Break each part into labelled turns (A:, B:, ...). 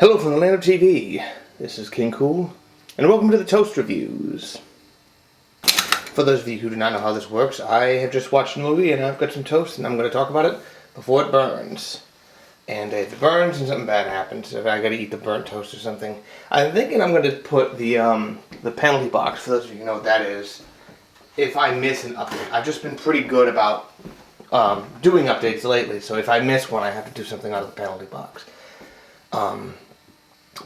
A: Hello from the land of TV. This is King Cool, and welcome to the Toast Reviews. For those of you who do not know how this works, I have just watched a movie and I've got some toast and I'm going to talk about it before it burns. And if it burns and something bad happens, if I got to eat the burnt toast or something, I'm thinking I'm going to put the penalty box, for those of you who know what that is, if I miss an update. I've just been pretty good about doing updates lately, so if I miss one, I have to do something out of the penalty box.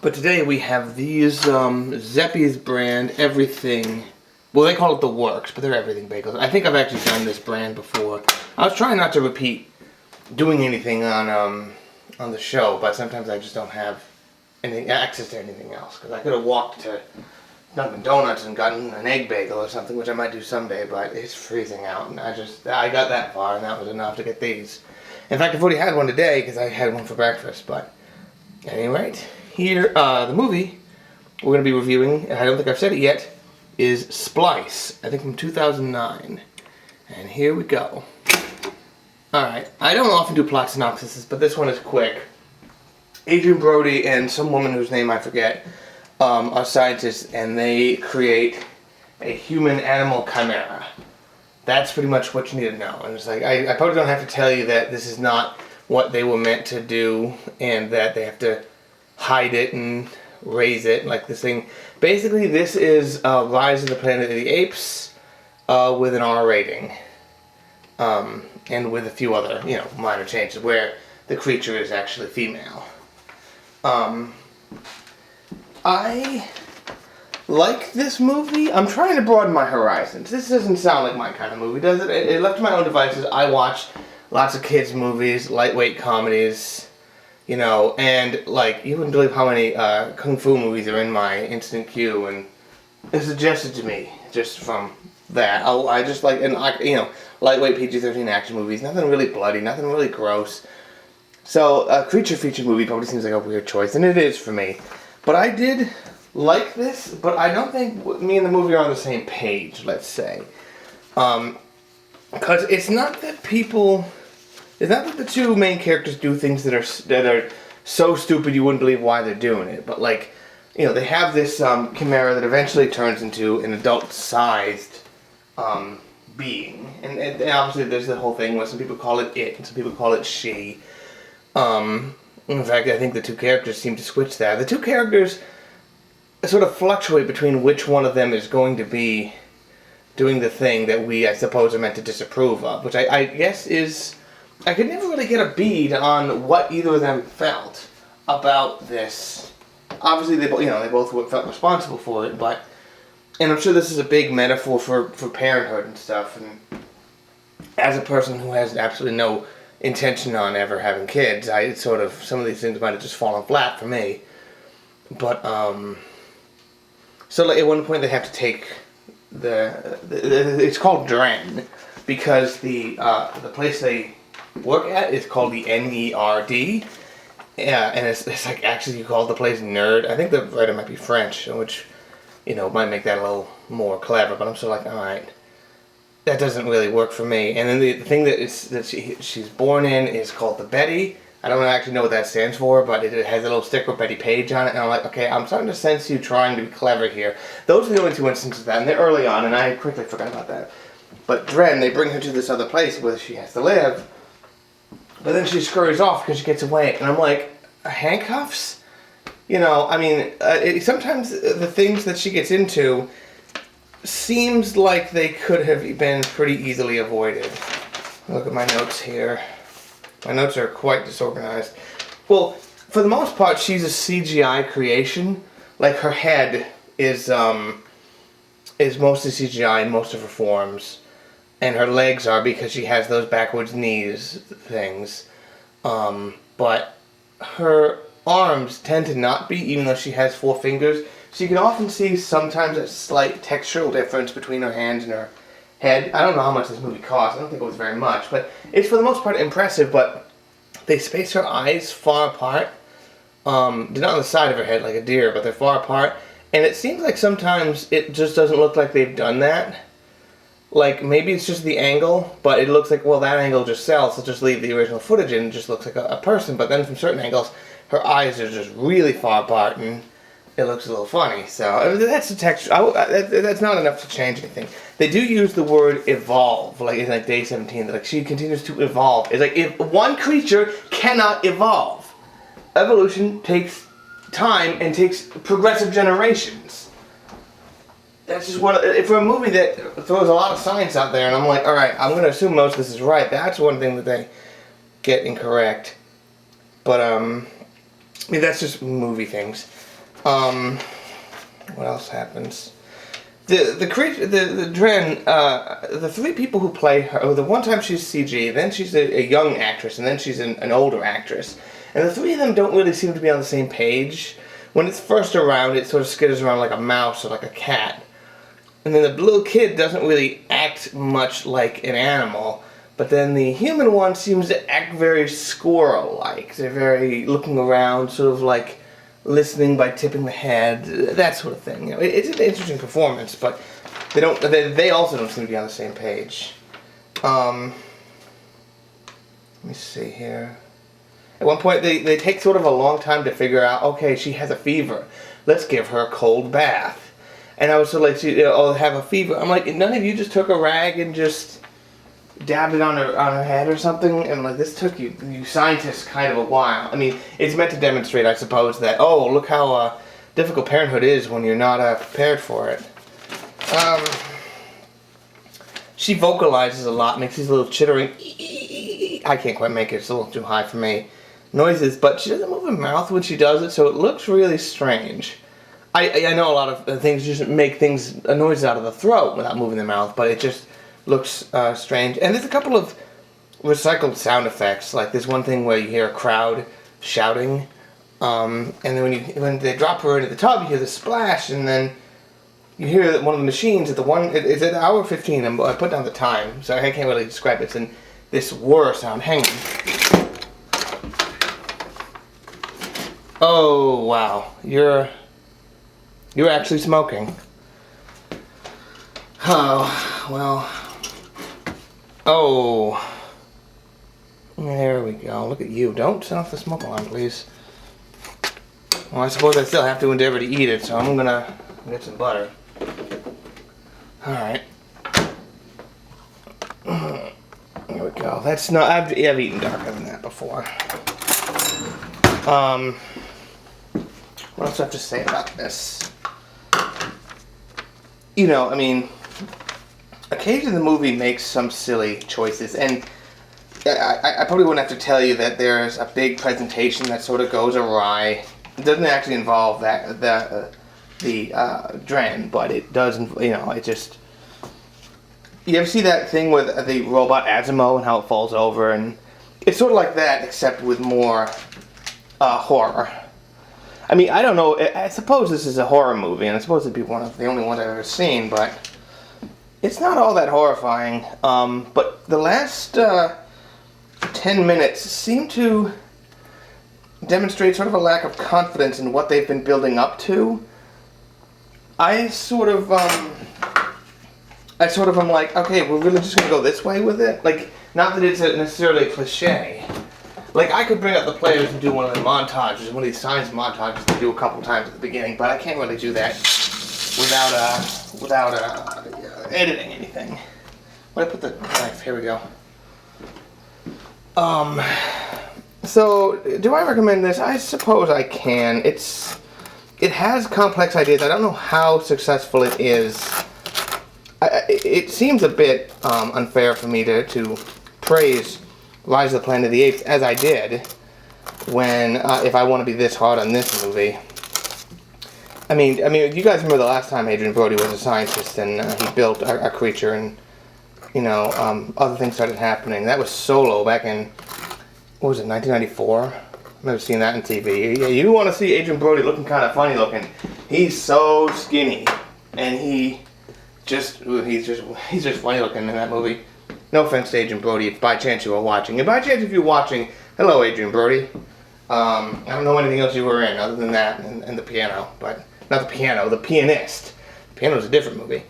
A: But today we have these Zeppi's brand everything. Well, they call it the works, but they're everything bagels. I think I've actually done this brand before. I was trying not to repeat doing anything on the show, but sometimes I just don't have access to anything else. Because I could have walked to Dunkin' Donuts and gotten an egg bagel or something, which I might do someday, but it's freezing out, and I got that far, and that was enough to get these. In fact, I've already had one today because I had one for breakfast, but at any rate. Here, the movie we're going to be reviewing, and I don't think I've said it yet, is Splice, I think from 2009. And here we go. Alright, I don't often do plot synopsises, but this one is quick. Adrian Brody and some woman whose name I forget are scientists, and they create a human-animal chimera. That's pretty much what you need to know. And it's like, I probably don't have to tell you that this is not what they were meant to do, and that they have to hide it and raise it like this thing. Basically, this is Rise of the Planet of the Apes with an R rating, and with a few other, minor changes where the creature is actually female. I like this movie. I'm trying to broaden my horizons. This doesn't sound like my kind of movie, does it? Left to my own devices, I watch lots of kids' movies, lightweight comedies. And you wouldn't believe how many kung fu movies are in my instant queue, and it's suggested to me just from that. I just like, lightweight PG-13 action movies, nothing really bloody, nothing really gross. So a creature feature movie probably seems like a weird choice, and it is for me. But I did like this, but I don't think me and the movie are on the same page, let's say. Because it's not that the two main characters do things that are so stupid you wouldn't believe why they're doing it. But they have this chimera that eventually turns into an adult-sized being, and obviously there's the whole thing where some people call it and some people call it she. In fact, I think the two characters seem to switch that. The two characters sort of fluctuate between which one of them is going to be doing the thing that we, I suppose, are meant to disapprove of, which I guess is. I could never really get a bead on what either of them felt about this. Obviously, they both felt responsible for it, and I'm sure this is a big metaphor for parenthood and stuff. And as a person who has absolutely no intention on ever having kids, some of these things might have just fallen flat for me. But so at one point they have to take it's called Dren because the place they work at is called the NERD. Yeah, and it's like actually you call the place Nerd. I think the writer might be French, which might make that a little more clever. But I'm still like, all right, that doesn't really work for me. And then the thing that she's born in is called the Betty. I don't actually know what that stands for, but it has a little sticker with Betty Page on it, and I'm like, okay, I'm starting to sense you trying to be clever here. Those are the only two instances of that, and they're early on, and I quickly forgot about that. But Dren, they bring her to this other place where she has to live. But then she scurries off because she gets away. And I'm like, handcuffs? Sometimes the things that she gets into seems like they could have been pretty easily avoided. Look at my notes here. My notes are quite disorganized. Well, for the most part, she's a CGI creation. Like, her head is mostly CGI in most of her forms. And her legs are because she has those backwards knees things. But her arms tend to not be, even though she has 4 fingers. So you can often see sometimes a slight textural difference between her hands and her head. I don't know how much this movie cost. I don't think it was very much. But it's for the most part impressive. But they space her eyes far apart. They're not on the side of her head like a deer, but they're far apart. And it seems like sometimes it just doesn't look like they've done that. Like, maybe it's just the angle, but it looks like, well, that angle just sells, so just leave the original footage in, it just looks like a person. But then from certain angles, her eyes are just really far apart, and it looks a little funny. So that's the texture. That's not enough to change anything. They do use the word evolve, like in like day 17. Like she continues to evolve. It's like if one creature cannot evolve, evolution takes time and takes progressive generations. That's just one for a movie that throws a lot of science out there, and I'm like, all right, I'm gonna assume most of this is right. That's one thing that they get incorrect. But I mean, that's just movie things. What else happens? The creature, the Dren, the three people who play her. The one time she's CG, then she's a young actress, and then she's an older actress. And the three of them don't really seem to be on the same page. When it's first around, it sort of skitters around like a mouse or like a cat. And then the little kid doesn't really act much like an animal. But then the human one seems to act very squirrel-like. They're very looking around, sort of like listening by tipping the head, that sort of thing. You know, it's an interesting performance, but they also don't seem to be on the same page. Let me see here. At one point, they take sort of a long time to figure out, okay, she has a fever. Let's give her a cold bath. And I was sort of like, oh, have a fever. I'm like, none of you just took a rag and just dabbed it on her head or something? And like, this took you scientists kind of a while. I mean, it's meant to demonstrate, I suppose, that, oh, look how difficult parenthood is when you're not prepared for it. She vocalizes a lot, makes these little chittering, I can't quite make it, it's a little too high for me, noises, but she doesn't move her mouth when she does it, so it looks really strange. I know a lot of things just make noises out of the throat without moving the mouth, but it just looks strange. And there's a couple of recycled sound effects, like there's one thing where you hear a crowd shouting, and then when they drop her into the tub, you hear the splash, and then you hear that one of the machines it's at hour 15. I put down the time, so I can't really describe it. It's in this whir sound. Hang on. Oh wow, you're actually smoking. Oh well. Oh, there we go. Look at you. Don't turn off the smoke alarm, please. Well, I suppose I still have to endeavor to eat it, so I'm gonna get some butter. Alright. Here we go. That's not... I've eaten darker than that before. What else do I have to say about this? You know, I mean, occasionally the movie makes some silly choices, and I probably wouldn't have to tell you that there's a big presentation that sort of goes awry. It doesn't actually involve the Dren, but it does, you know, it just... You ever see that thing with the robot Asimo and how it falls over? And it's sort of like that, except with more horror. I mean, I don't know, I suppose this is a horror movie, and I suppose it'd be one of the only ones I've ever seen, but it's not all that horrifying. But the last 10 minutes seem to demonstrate sort of a lack of confidence in what they've been building up to. I sort of am like, okay, we're really just gonna go this way with it? Like, not that it's necessarily a cliche. Like, I could bring up the players and do one of the montages, one of these science montages they do a couple times at the beginning, but I can't really do that without editing anything. Where did I put the knife? Here we go. So, do I recommend this? I suppose I can. It has complex ideas. I don't know how successful it is. It seems a bit unfair for me to praise Rise of the Planet of the Apes as I did when if I want to be this hard on this movie. I mean, you guys remember the last time Adrian Brody was a scientist and he built a creature, and you know other things started happening. That was Solo back in, what was it, 1994? I've never seen that on TV. Yeah, you want to see Adrian Brody looking kind of funny looking. He's so skinny, and he's just funny looking in that movie. No offense to Adrian Brody, if by chance you were watching. And by chance if you're watching, hello Adrian Brody. I don't know anything else you were in other than that and the piano. But, not the piano, the pianist. The piano's a different movie.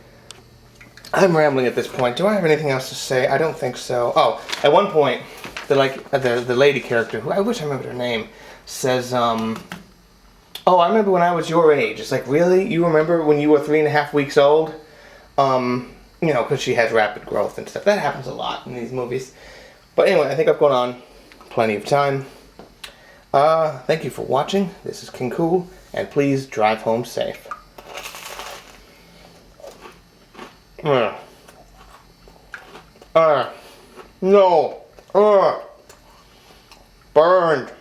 A: I'm rambling at this point. Do I have anything else to say? I don't think so. Oh, at one point, the lady character, who I wish I remembered her name, says, oh, I remember when I was your age. It's like, really? You remember when you were 3.5 weeks old? You know, because she has rapid growth and stuff. That happens a lot in these movies. But anyway, I think I've gone on plenty of time. Thank you for watching. This is King Cool, and please drive home safe. No. Burned.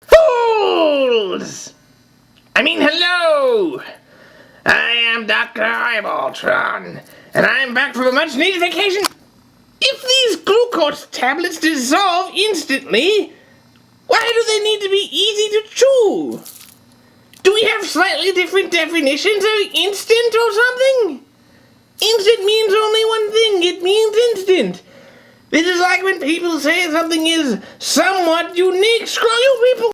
B: Fools! I mean, hello! I am Dr. Eyebaltron, and I'm back from a much-needed vacation. If these glucose tablets dissolve instantly, why do they need to be easy to chew? Do we have slightly different definitions of instant or something? Instant means only one thing. It means instant. This is like when people say something is somewhat unique. Screw you people!